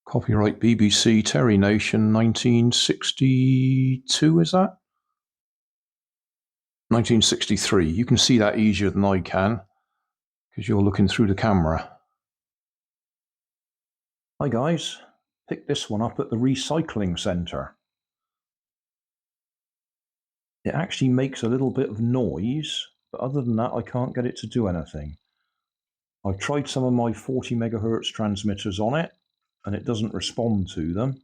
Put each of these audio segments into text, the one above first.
Copyright BBC, Terry Nation, 1962, is that? 1963. You can see that easier than I can because you're looking through the camera. Hi guys, picked this one up at the recycling centre. It actually makes a little bit of noise, but other than that I can't get it to do anything. I've tried some of my 40 megahertz transmitters on it and it doesn't respond to them.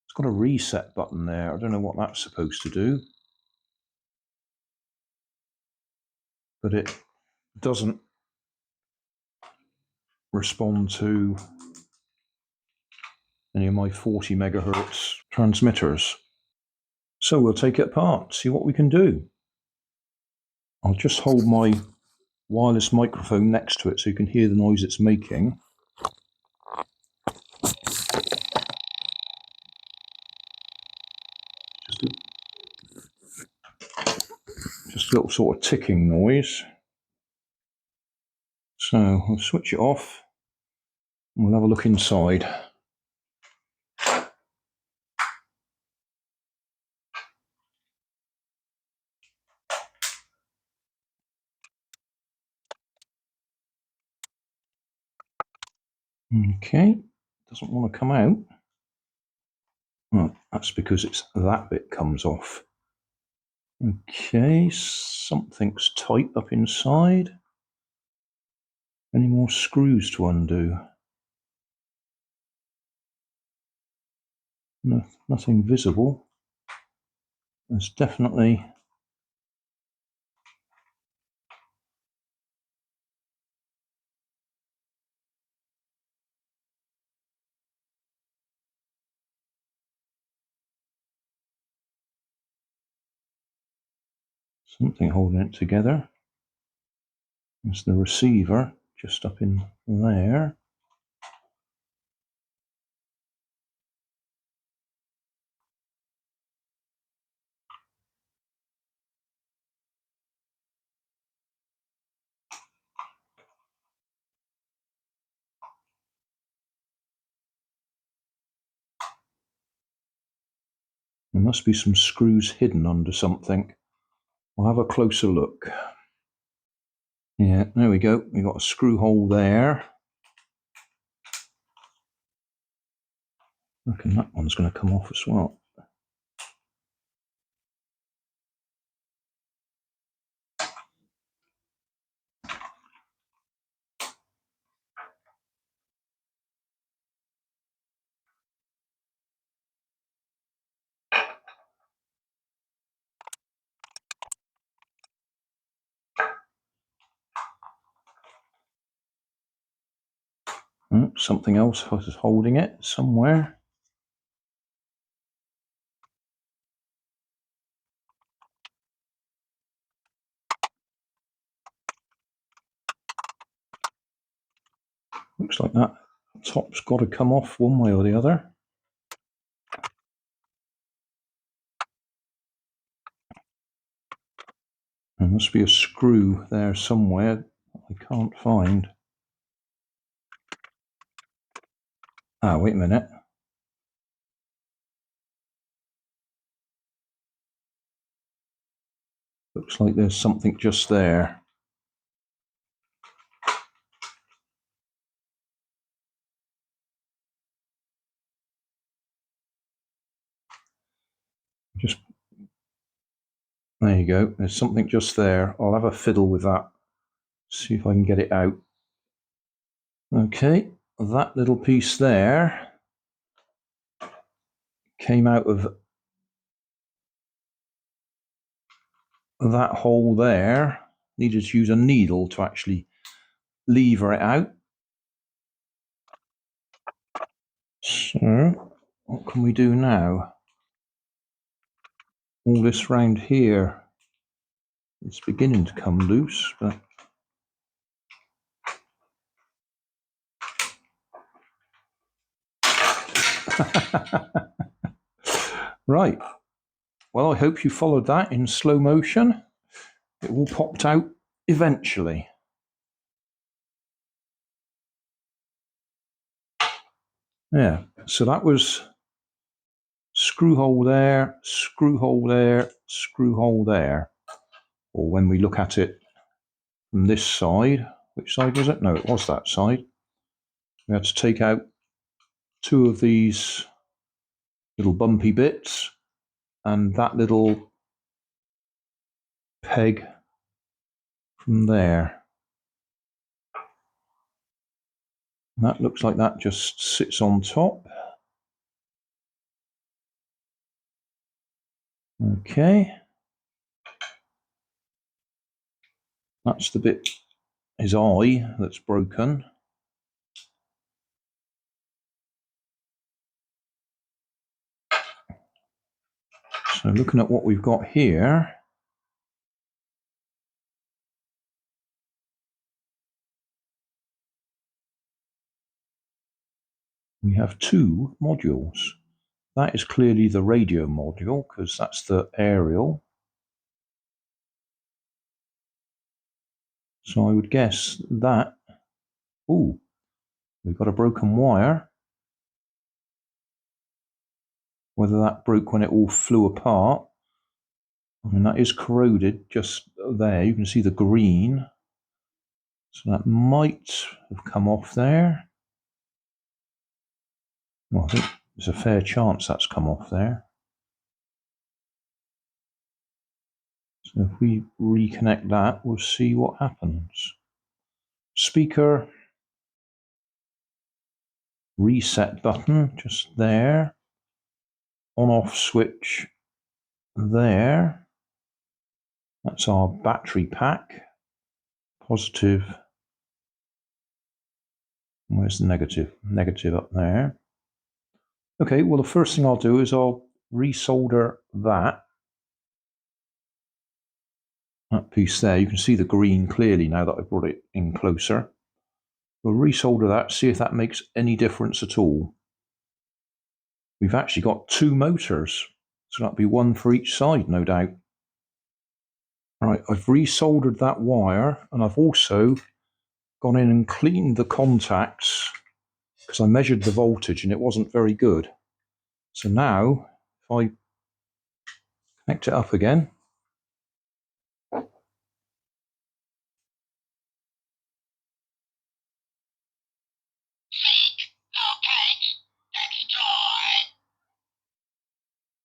It's got a reset button there. I don't know what that's supposed to do, but it doesn't respond to any of my 40 megahertz transmitters. So we'll take it apart, see what we can do. I'll just hold my wireless microphone next to it so you can hear the noise it's making. Just a little sort of ticking noise. So we'll switch it off and we'll have a look inside. Okay, doesn't want to come out. Well, that's because it's that bit comes off. Okay, something's tight up inside. Any more screws to undo? No, nothing visible. There's definitely something holding it together. There's the receiver just up in there. There must be some screws hidden under something. I'll have a closer look. Yeah, there we go. We've got a screw hole there. I reckon that one's going to come off as well. Oh, something else is holding it somewhere. Looks like that top's got to come off one way or the other. There must be a screw there somewhere I can't find. Ah, wait a minute. Looks like there's something just there. Just there you go. There's something just there. I'll have a fiddle with that. See if I can get it out. Okay, that little piece there came out of that hole there. Needed to use a needle to actually lever it out. So, what can we do now? All this round here is beginning to come loose, but right. Well, I hope you followed that in slow motion. It all popped out eventually. Yeah, so that was screw hole there, screw hole there, screw hole there. Or when we look at it from this side, which side was it? No, it was that side. We had to take out two of these little bumpy bits and that little peg from there. And that looks like that just sits on top. Okay. That's the bit, his eye, that's broken. So looking at what we've got here, we have two modules. That is clearly the radio module because that's the aerial. So I would guess that, ooh, we've got a broken wire. Whether that broke when it all flew apart, I mean, that is corroded just there. You can see the green. So that might have come off there. Well, I think there's a fair chance that's come off there. So if we reconnect that, we'll see what happens. Speaker, reset button, just there. On-off switch there. That's our battery pack. Positive. Where's the negative? Negative up there. Okay, well, the first thing I'll do is I'll resolder that piece there. You can see the green clearly now that I've brought it in closer. We'll resolder that, see if that makes any difference at all. We've actually got two motors, so that'll be one for each side, no doubt. Right, I've resoldered that wire, and I've also gone in and cleaned the contacts because I measured the voltage and it wasn't very good. So now, if I connect it up again,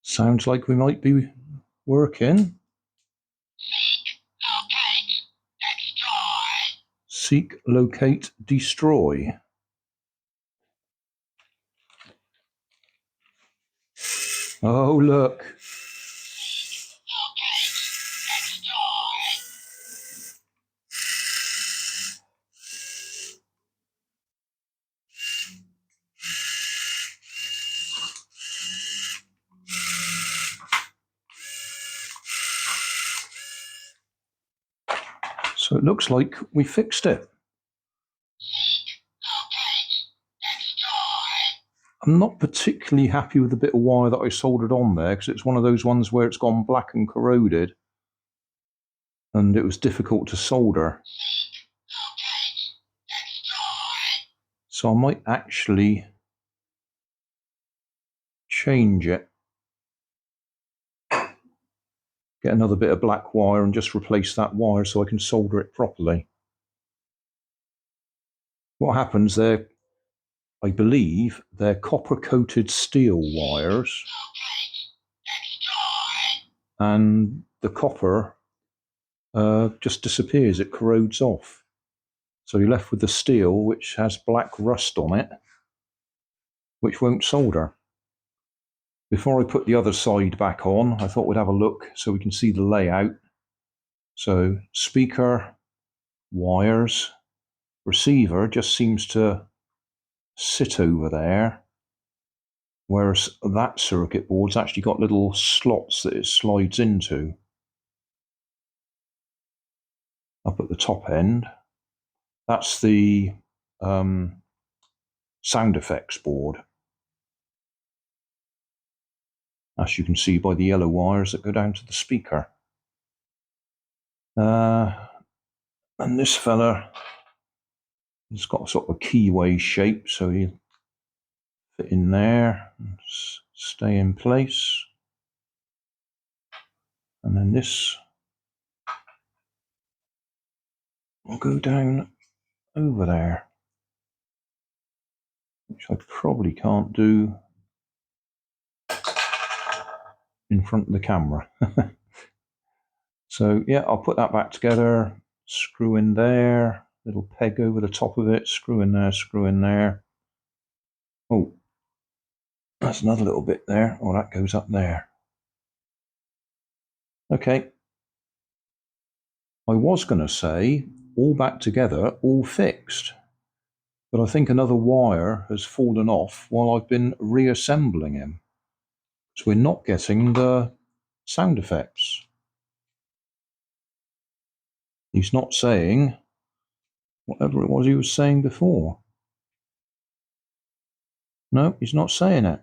sounds like we might be working. Seek, locate, destroy. Oh, look. So it looks like we fixed it. I'm not particularly happy with the bit of wire that I soldered on there because it's one of those ones where it's gone black and corroded and it was difficult to solder. So I might actually change it. Get another bit of black wire and just replace that wire so I can solder it properly. What happens there, I believe, they're copper-coated steel wires. And the copper just disappears, it corrodes off. So you're left with the steel, which has black rust on it, which won't solder. Before I put the other side back on, I thought we'd have a look so we can see the layout. So speaker, wires, receiver just seems to sit over there, whereas that circuit board's actually got little slots that it slides into up at the top end. That's the sound effects board, as you can see by the yellow wires that go down to the speaker. And this fella has got sort of a keyway shape, so he fit in there and stay in place. And then this will go down over there, which I probably can't do in front of the camera. So yeah, I'll put that back together, screw in there, little peg over the top of it, screw in there, screw in there. Oh, that's another little bit there. Oh, that goes up there. Okay. I was going to say all back together, all fixed, but I think another wire has fallen off while I've been reassembling him. So we're not getting the sound effects. He's not saying whatever it was he was saying before. No, he's not saying it.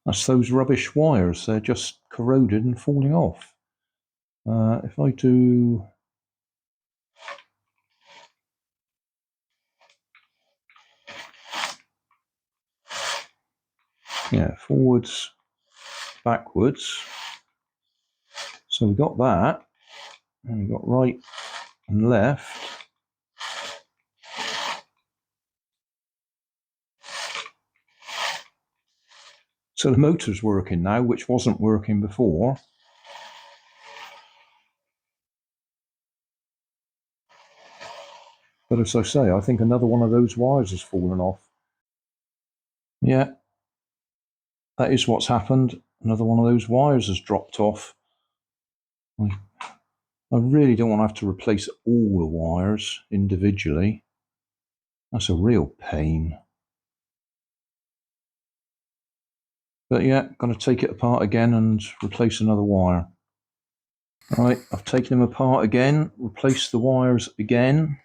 That's those rubbish wires. They're just corroded and falling off. If I do... yeah, forwards, backwards. So we got that. And we got right and left. So the motor's working now, which wasn't working before. But as I say, I think another one of those wires has fallen off. Yeah, that is what's happened. Another one of those wires has dropped off. I really don't want to have to replace all the wires individually. That's a real pain. But yeah, going to take it apart again and replace another wire. Right, I've taken them apart again, replaced the wires again.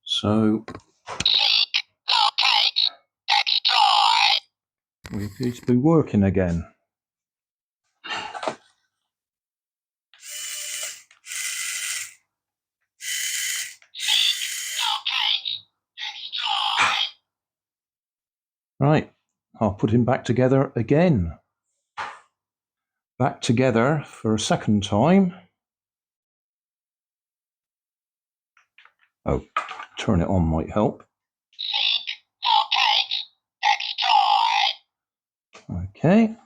So we appear to be working again. Right, I'll put him back together again. Back together for a second time. Oh, turn it on might help. Okay,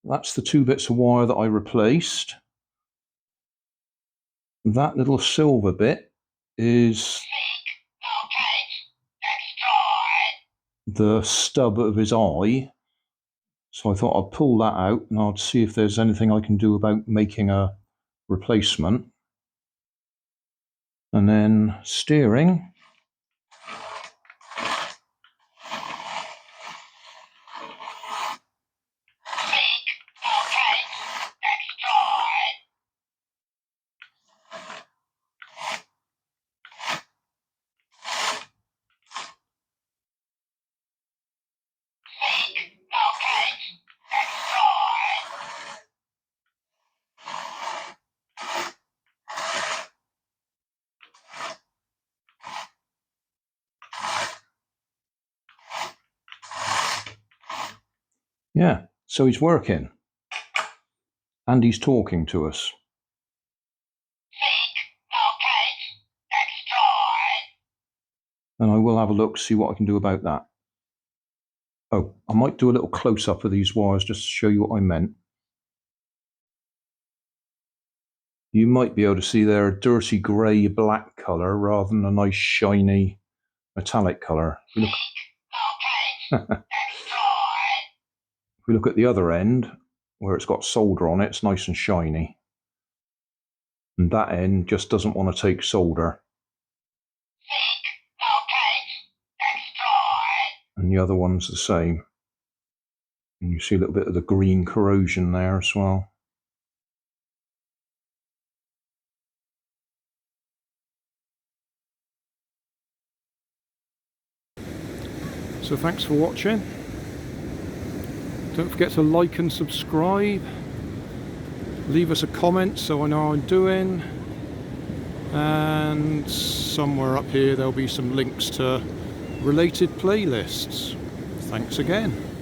that's the two bits of wire that I replaced. That little silver bit is the stub of his eye. So I thought I'd pull that out and I'd see if there's anything I can do about making a replacement. And then steering. Yeah, so he's working. And he's talking to us. And I will have a look, see what I can do about that. Oh, I might do a little close-up of these wires just to show you what I meant. You might be able to see they're a dirty grey black colour rather than a nice shiny metallic colour. If we look at the other end, where it's got solder on it, it's nice and shiny. And that end just doesn't want to take solder. And the other one's the same. And you see a little bit of the green corrosion there as well. So thanks for watching. Don't forget to like and subscribe. Leave us a comment so I know how I'm doing. and somewhere up here there'll be some links to related playlists. Thanks again.